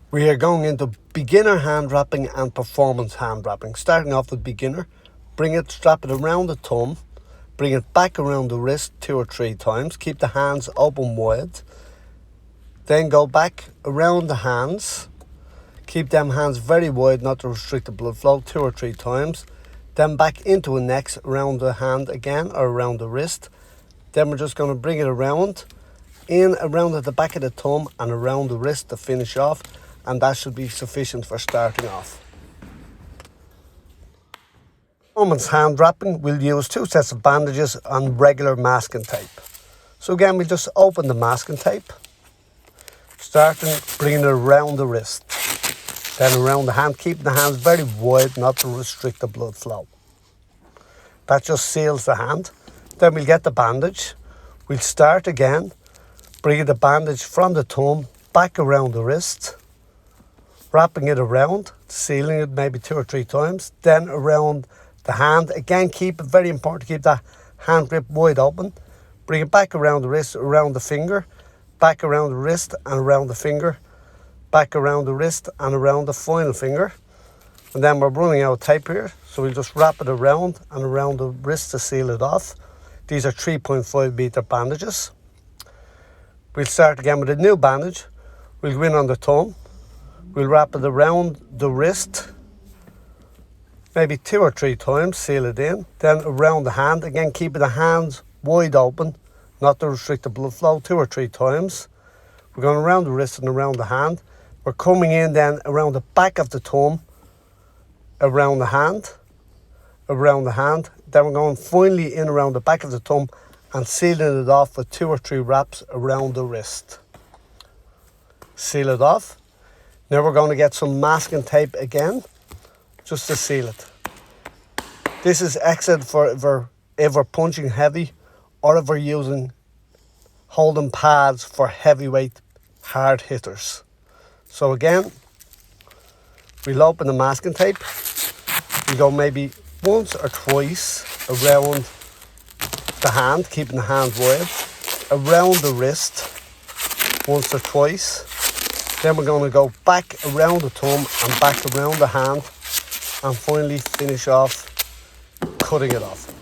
We are going into beginner hand wrapping and performance hand wrapping. Starting off with beginner, strap it around the thumb, bring it back around the wrist 2 or 3 times, keep the hands open wide, then go back around the hands, keep them hands very wide not to restrict the blood flow 2 or 3 times, then back into a next around the hand again or around the wrist. Then we're just going to bring it around at the back of the thumb and around the wrist to finish off, and that should be sufficient for starting off. Performance hand wrapping, we'll use 2 sets of bandages and regular masking tape. So again, we'll just open the masking tape, starting bringing it around the wrist, then around the hand, keeping the hands very wide not to restrict the blood flow. That just seals the hand. Then we'll get the bandage. We'll start again, bringing the bandage from the thumb back around the wrist, wrapping it around, sealing it maybe 2 or 3 times, then around the hand. Again, very important to keep that hand grip wide open. Bring it back around the wrist, around the finger, back around the wrist and around the finger, back around the wrist and around the final finger. And then we're running out of tape here, so we'll just wrap it around and around the wrist to seal it off. These are 3.5 meter bandages. We'll start again with a new bandage. We'll go in on the thumb. We'll wrap it around the wrist, maybe 2 or 3 times, seal it in. Then around the hand, again keeping the hands wide open, not to restrict the blood flow, 2 or 3 times. We're going around the wrist and around the hand. We're coming in then around the back of the thumb, around the hand, around the hand. Then we're going finally in around the back of the thumb and sealing it off with 2 or 3 wraps around the wrist. Seal it off. Now we're going to get some masking tape again, just to seal it. This is excellent for if we're punching heavy or if we're holding pads for heavyweight hard hitters. So again, we'll open the masking tape. We go maybe once or twice around the hand, keeping the hand wide, around the wrist, once or twice. Then we're going to go back around the thumb and back around the hand and finally finish off cutting it off.